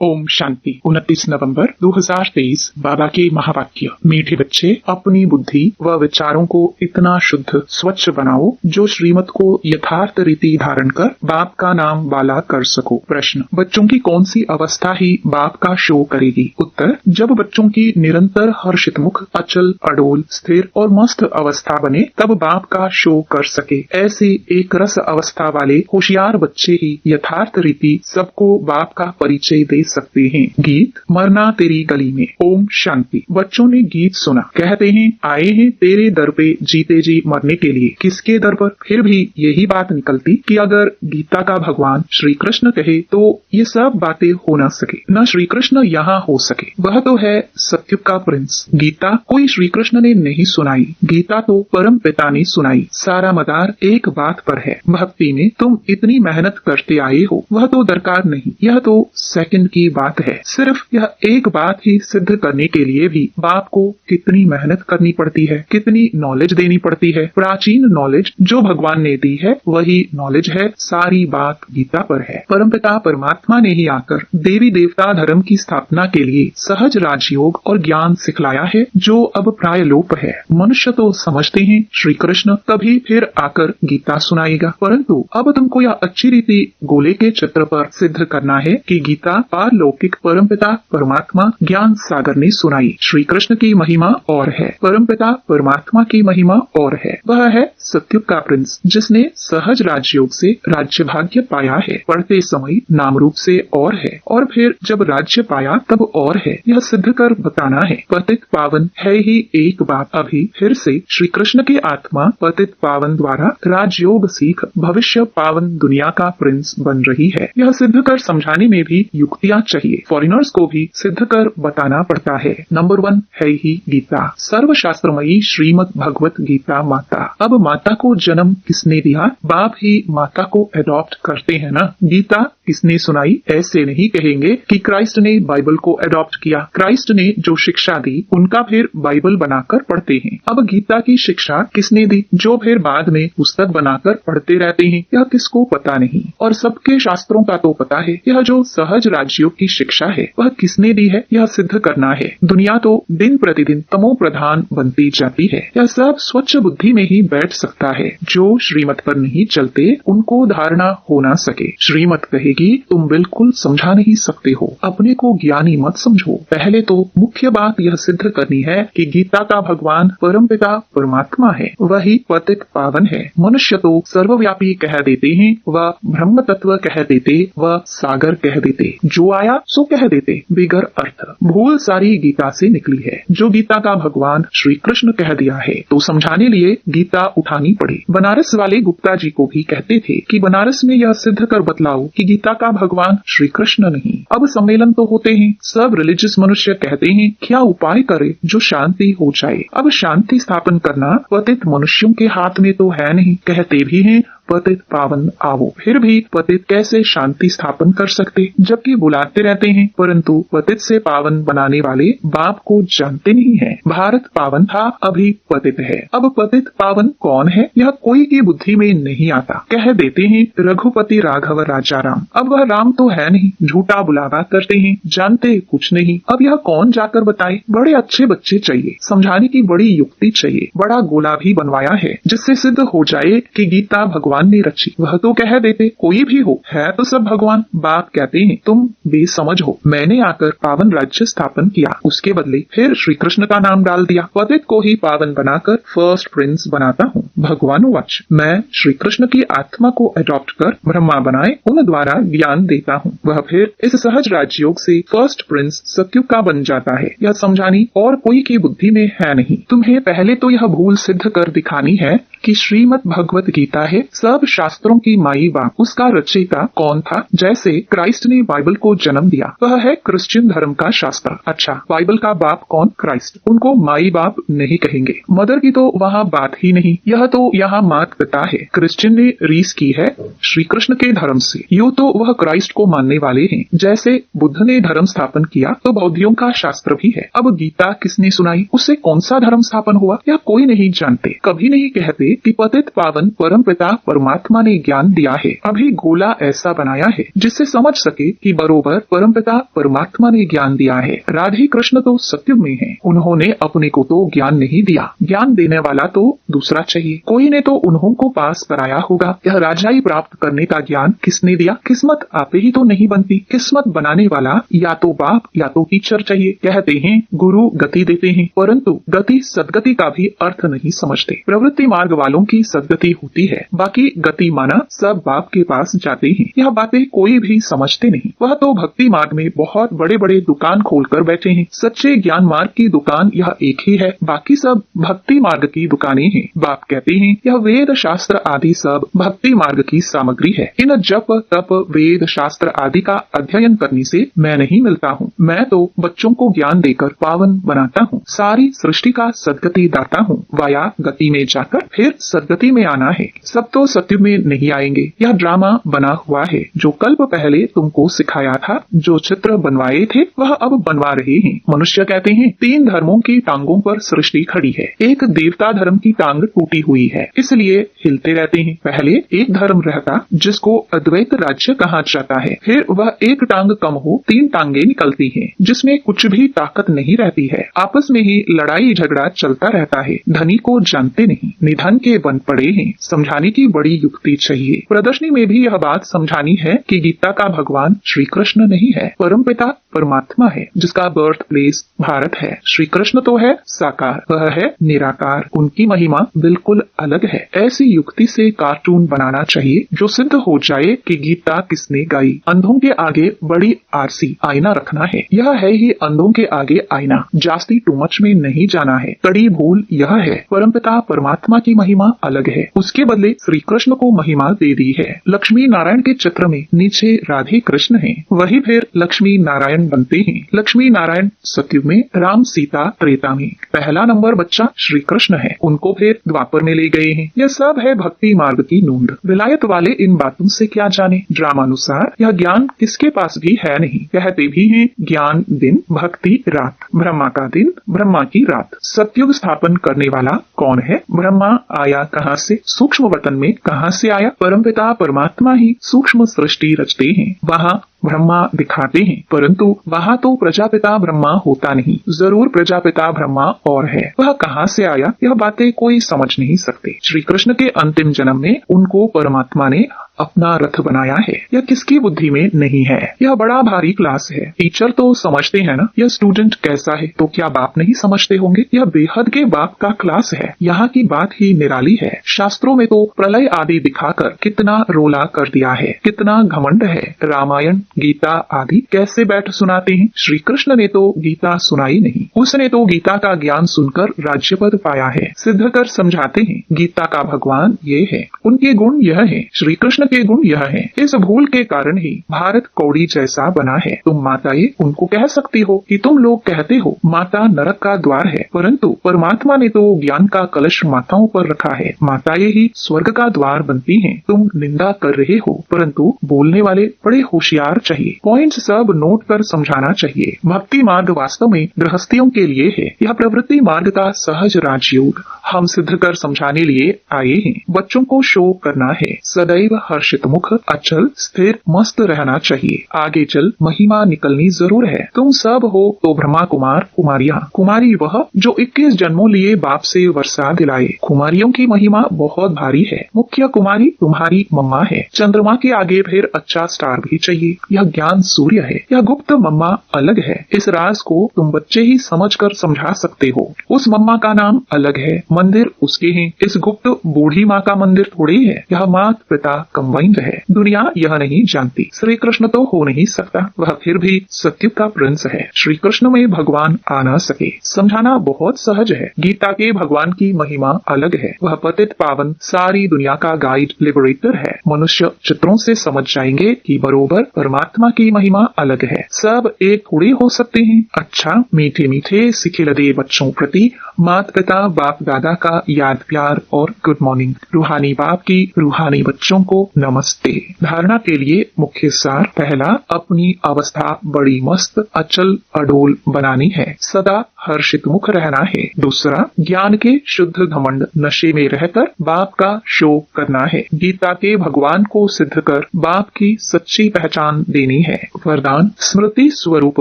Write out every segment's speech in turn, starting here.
ओम शांति। 29 नवंबर 2023 बाबा के महावाक्य। मीठे बच्चे, अपनी बुद्धि व विचारों को इतना शुद्ध स्वच्छ बनाओ जो श्रीमत को यथार्थ रीति धारण कर बाप का नाम वाला कर सको। प्रश्न, बच्चों की कौन सी अवस्था ही बाप का शो करेगी? उत्तर, जब बच्चों की निरंतर हर्षितमुख, अचल, अडोल, स्थिर और मस्त अवस्था बने तब बाप का शो कर सके। ऐसे एक रस अवस्था वाले होशियार बच्चे ही यथार्थ रीति सबको बाप का परिचय दे सकते हैं। गीत, मरना तेरी गली में। ओम शांति। बच्चों ने गीत सुना। कहते हैं, आए हैं तेरे दर पे जीते जी मरने के लिए। किसके दर पर? फिर भी यही बात निकलती कि अगर गीता का भगवान श्री कृष्ण कहे तो ये सब बातें हो न सके, न श्री कृष्ण यहाँ हो सके। वह तो है सत्युग का प्रिंस। गीता कोई श्री कृष्ण ने नहीं सुनाई, गीता तो परम पिता ने सुनाई। सारा मदार एक बात पर है, भक्ति में तुम इतनी मेहनत करते आए हो वह तो दरकार नहीं। यह तो सेकंड की बात है। सिर्फ यह एक बात ही सिद्ध करने के लिए भी बाप को कितनी मेहनत करनी पड़ती है, कितनी नॉलेज देनी पड़ती है। प्राचीन नॉलेज जो भगवान ने दी है वही नॉलेज है। सारी बात गीता पर है। परमपिता परमात्मा ने ही आकर देवी देवता धर्म की स्थापना के लिए सहज राजयोग और ज्ञान सिखलाया है जो अब प्राय लोप है। मनुष्य तो समझते हैं श्री कृष्ण कभी फिर आकर गीता सुनाएगा, परंतु अब तुमको यह अच्छी रीति गोले के चित्र पर सिद्ध करना है कि गीता पारलौकिक परमपिता परमात्मा ज्ञान सागर ने सुनाई। श्री कृष्ण की महिमा और है, परमपिता परमात्मा की महिमा और है। वह है सत्युग का प्रिंस जिसने सहज राजयोग से राज्य भाग्य पाया है। पढ़ते समय नाम रूप से और है, और फिर जब राज्य पाया तब और है। यह सिद्ध कर बताना है। पतित पावन है ही एक बात। अभी फिर से श्री कृष्ण की आत्मा पतित पावन द्वारा राजयोग सीख भविष्य पावन दुनिया का प्रिंस बन रही है। यह सिद्ध कर समझाने में भी युक्तियाँ चाहिए। फॉरेनर्स को भी सिद्ध कर बताना पड़ता है। नंबर 1 है ही गीता, सर्वशास्त्रमयी श्रीमद् भगवत गीता माता। अब माता को जन्म किसने दिया? बाप ही माता को एडॉप्ट करते हैं ना। गीता किसने सुनाई? ऐसे नहीं कहेंगे कि क्राइस्ट ने बाइबल को एडॉप्ट किया। क्राइस्ट ने जो शिक्षा दी उनका फिर बाइबल बनाकर पढ़ते हैं। अब गीता की शिक्षा किसने दी जो फिर बाद में पुस्तक बनाकर पढ़ते रहते हैं? यह किसको पता नहीं। और सबके शास्त्रों का तो पता है। यह जो सहज राजयोग की शिक्षा है वह किसने दी है? यह सिद्ध करना है। दुनिया तो दिन प्रतिदिन तमो प्रधान बनती जाती है। यह सब स्वच्छ बुद्धि में ही बैठ सकता है। जो श्रीमत पर नहीं चलते उनको धारणा हो ना सके। श्रीमत कहेगी तुम बिल्कुल समझा नहीं सकते हो, अपने को ज्ञानी मत समझो। पहले तो मुख्य बात यह सिद्ध करनी है कि गीता का भगवान परमपिता परमात्मा है, वही पतित पावन है। मनुष्य तो सर्वव्यापी कह देते हैं, वह ब्रह्म तत्व कह देते, वह सागर कह देते, जो आया सो कह देते, बिगर अर्थ। भूल सारी गीता से निकली है। जो गीता का भगवान श्री कृष्ण कह दिया है तो समझाने लिए गीता उठानी पड़ी। बनारस वाले गुप्ता जी को भी कहते थे कि बनारस में यह सिद्ध कर बतलाओ कि गीता का भगवान श्री कृष्ण नहीं। अब सम्मेलन तो होते हैं, सब रिलीजियस मनुष्य कहते हैं क्या उपाय करे जो शांति हो जाए। अब शांति स्थापन करना पतित मनुष्यों के हाथ में तो है नहीं। कहते भी हैं पतित पावन आवो, फिर भी पतित कैसे शांति स्थापन कर सकते जबकि बुलाते रहते हैं, परंतु पतित से पावन बनाने वाले बाप को जानते नहीं है। भारत पावन था, अभी पतित है। अब पतित पावन कौन है यह कोई की बुद्धि में नहीं आता। कह देते हैं रघुपति राघव राजा राम। अब वह राम तो है नहीं, झूठा बुलावा करते हैं, जानते कुछ नहीं। अब यह कौन जाकर बताए? बड़े अच्छे बच्चे चाहिए, समझाने की बड़ी युक्ति चाहिए। बड़ा गोला भी बनवाया है जिससे सिद्ध हो जाए कि गीता भगवान ने रची। वह तो कह देते कोई भी हो, है तो सब भगवान। बाप कहते हैं तुम बेसमझ हो, मैंने आकर पावन राज्य स्थापन किया, उसके बदले फिर श्री कृष्ण का नाम डाल दिया। पतित को ही पावन बनाकर फर्स्ट प्रिंस बनाता हूँ। भगवान वाच, मैं श्री कृष्ण की आत्मा को अडॉप्ट कर ब्रह्मा बनाए उन द्वारा ज्ञान देता हूँ। वह फिर इस सहज राजयोग से फर्स्ट प्रिंस सत्युग का बन जाता है। यह समझानी और कोई की बुद्धि में है नहीं। तुम्हें पहले तो यह भूल सिद्ध कर दिखानी है कि श्रीमद् भगवत गीता है सब शास्त्रों की माई बाप। उसका रचयिता कौन था? जैसे क्राइस्ट ने बाइबल को जन्म दिया, वह है क्रिश्चियन धर्म का शास्त्र। अच्छा, बाइबल का बाप कौन? क्राइस्ट। उनको माई बाप नहीं कहेंगे। मदर की तो वहाँ बात ही नहीं। यह तो यहाँ मात पिता है। क्रिश्चियन ने रीस की है श्री कृष्ण के धर्म से, यूँ तो वह क्राइस्ट को मानने वाले हैं। जैसे बुद्ध ने धर्म स्थापन किया तो बौद्धियों का शास्त्र भी है। अब गीता किसने सुनाई? उससे कौन सा धर्म स्थापन हुआ यह कोई नहीं जानते। कभी नहीं कहते थे कि पतित पावन परमपिता परमात्मा ने ज्ञान दिया है, अभी गोला ऐसा बनाया है जिससे समझ सके कि बरोबर परमपिता परमात्मा ने ज्ञान दिया है। राधे कृष्ण तो सत्युग में हैं, उन्होंने अपने को तो ज्ञान नहीं दिया, ज्ञान देने वाला तो दूसरा चाहिए, कोई ने तो उन्हों को पास कराया होगा। यह राजाई प्राप्त करने का ज्ञान किसने दिया? किस्मत आपे ही तो नहीं बनती, किस्मत बनाने वाला या तो बाप या तो टीचर चाहिए। कहते हैं गुरु गति देते हैं, परंतु गति सदगति का भी अर्थ नहीं समझते। प्रवृत्ति मार्ग वालों की सदगति होती है, बाकी गति माना सब बाप के पास जाते हैं। यह बातें कोई भी समझते नहीं। वह तो भक्ति मार्ग में बहुत बड़े बड़े दुकान खोलकर बैठे हैं। सच्चे ज्ञान मार्ग की दुकान यह एक ही है, बाकी सब भक्ति मार्ग की दुकानें हैं। बाप कहते हैं यह वेद शास्त्र आदि सब भक्ति मार्ग की सामग्री है। इन जप तप वेद शास्त्र आदि का अध्ययन करने से मैं नहीं मिलता हूँ, मैं तो बच्चों को ज्ञान देकर पावन बनाता हूँ, सारी सृष्टि का सदगति दाता हूँ। वाया गति में जाकर फिर सदगति में आना है। सब तो सत्युग में नहीं आएंगे, यह ड्रामा बना हुआ है। जो कल्प पहले तुमको सिखाया था, जो चित्र बनवाए थे वह अब बनवा रहे हैं। मनुष्य कहते हैं 3 धर्मों की टांगों पर सृष्टि खड़ी है। एक देवता धर्म की टांग टूटी हुई है, इसलिए हिलते रहते हैं। पहले एक धर्म रहता जिसको अद्वैत राज्य कहा जाता है, फिर वह एक टांग कम हो 3 टांगे निकलती हैं, जिसमें कुछ भी ताकत नहीं रहती है। आपस में ही लड़ाई झगड़ा चलता रहता है। धनी को जानते नहीं, निधन के बन पड़े हैं। समझाने की बड़ी युक्ति चाहिए। प्रदर्शनी में भी यह बात समझानी है कि गीता का भगवान श्री कृष्ण नहीं है, परमपिता परमात्मा है, जिसका बर्थ प्लेस भारत है। श्री कृष्ण तो है साकार, वह है निराकार, उनकी महिमा बिल्कुल अलग है। ऐसी युक्ति से कार्टून बनाना चाहिए जो सिद्ध हो जाए कि गीता किसने गाई। अंधों के आगे बड़ी आरसी आईना रखना है, यह है ही अंधों के आगे आईना। जास्ती टू मच में नहीं जाना है। कड़ी भूल यह है, परमपिता परमात्मा की महिमा अलग है, उसके बदले श्री कृष्ण को महिमा दे दी है। लक्ष्मी नारायण के चित्र में नीचे राधे कृष्ण हैं, वही फिर लक्ष्मी नारायण बनते हैं। लक्ष्मी नारायण सतयुग में, राम सीता त्रेता में। पहला नंबर बच्चा श्री कृष्ण है, उनको फिर द्वापर में ले गए हैं। यह सब है भक्ति मार्ग की नूंद। विलायत वाले इन बातों से क्या जाने। ड्रामानुसार यह ज्ञान किसके पास भी है नहीं। कहते भी हैं ज्ञान दिन, भक्ति रात, ब्रह्मा का दिन, ब्रह्मा की रात। सतयुग स्थापन करने वाला कौन है? ब्रह्मा आया कहाँ से? सूक्ष्म वतन में कहाँ से आया? परमपिता परमात्मा ही सूक्ष्म सृष्टि रचते हैं, वहाँ ब्रह्मा दिखाते हैं, परंतु वहाँ तो प्रजापिता ब्रह्मा होता नहीं। जरूर प्रजापिता ब्रह्मा और है, वह कहाँ से आया यह बातें कोई समझ नहीं सकते। श्री कृष्ण के अंतिम जन्म में उनको परमात्मा ने अपना रथ बनाया है, यह किसकी बुद्धि में नहीं है। यह बड़ा भारी क्लास है। टीचर तो समझते हैं ना यह स्टूडेंट कैसा है, तो क्या बाप नहीं समझते होंगे? यह बेहद के बाप का क्लास है। यहाँ की बात ही निराली है। शास्त्रों में तो प्रलय आदि दिखाकर कितना रोला कर दिया है, कितना घमंड है। रामायण गीता आदि कैसे बैठ सुनाते हैं। श्री कृष्ण ने तो गीता सुनाई नहीं, उसने तो गीता का ज्ञान सुनकर राज्यपद पाया है। सिद्ध कर समझाते हैं गीता का भगवान ये है, उनके गुण यह है, श्री कृष्ण के गुण यह है। इस भूल के कारण ही भारत कौड़ी जैसा बना है। तुम माताएं उनको कह सकती हो कि तुम लोग कहते हो माता नरक का द्वार है, परंतु परमात्मा ने तो ज्ञान का कलश माताओं पर रखा है। माताएं ही स्वर्ग का द्वार बनती हैं। तुम निंदा कर रहे हो, परंतु बोलने वाले बड़े होशियार चाहिए। पॉइंट्स सब नोट कर समझाना चाहिए। भक्ति मार्ग वास्तव में गृहस्थियों के लिए है, यह प्रवृत्ति मार्ग का सहज राजयोग हम सिद्ध कर समझाने लिए आए हैं। बच्चों को शो करना है, सदैव हर्षित मुख, अचल स्थिर मस्त रहना चाहिए। आगे चल महिमा निकलनी जरूर है। तुम सब हो तो ब्रह्मा कुमार कुमारियां। कुमारी वह जो 21 जन्मों लिए बाप से वर्षा दिलाए। कुमारियों की महिमा बहुत भारी है। मुख्य कुमारी तुम्हारी मम्मा है। चंद्रमा के आगे फिर अच्छा स्टार भी चाहिए। यह ज्ञान सूर्य है, यह गुप्त मम्मा अलग है। इस राज को तुम बच्चे ही समझकर समझा सकते हो। उस मम्मा का नाम अलग है, मंदिर उसके हैं। इस गुप्त बूढ़ी माँ का मंदिर थोड़ी है, यह मात पिता कंबाइंड है। दुनिया यह नहीं जानती। श्री कृष्ण तो हो नहीं सकता, वह फिर भी सत्युग का प्रिंस है। श्री कृष्ण में भगवान आ न सके, समझाना बहुत सहज है। गीता के भगवान की महिमा अलग है, वह पतित पावन सारी दुनिया का गाइड लिबरेटर है। मनुष्य चित्रों से समझ जाएंगे कि बरोबर परमात्मा की महिमा अलग है। सब एक थोड़ी हो सकते हैं। अच्छा मीठे मीठे सिखे लदे बच्चों प्रति माता पिता बाप दादा का याद प्यार और गुड मॉर्निंग। रूहानी बाप की रूहानी बच्चों को नमस्ते। धारणा के लिए मुख्य सार। पहला, अपनी अवस्था बड़ी मस्त अचल अडोल बनानी है। सदा हर्षित मुख रहना है। दूसरा, ज्ञान के शुद्ध घमंड नशे में रहकर बाप का शोक करना है। गीता के भगवान को सिद्ध कर बाप की सच्ची पहचान देनी है। वरदान, स्मृति स्वरूप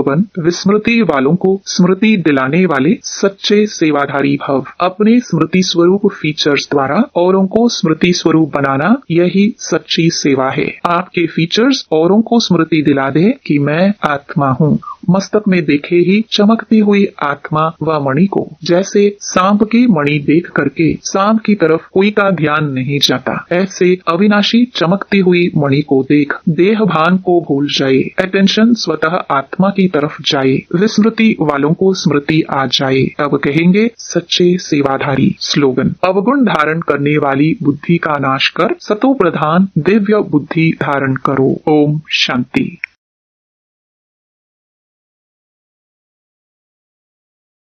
बन विस्मृति वालों को स्मृति दिलाने वाले सच्चे सेवाधारी भव। अपने स्मृति स्वरूप फीचर्स द्वारा औरों को स्मृति स्वरूप बनाना, यही सच्ची सेवा है। आपके फीचर्स औरों को स्मृति दिला दे कि मैं आत्मा हूँ। मस्तक में देखे ही चमकती हुई आत्मा व मणि को, जैसे सांप की मणि देख करके सांप की तरफ कोई का ध्यान नहीं जाता, ऐसे अविनाशी चमकती हुई मणि को देख देह भान को भूल जाए, अटेंशन स्वतः आत्मा की तरफ जाए, विस्मृति वालों को स्मृति आ जाए, तब कहेंगे सच्चे सेवाधारी। स्लोगन, अवगुण धारण करने वाली बुद्धि का नाश कर सतो प्रधान दिव्य बुद्धि धारण करो। ओम शांति।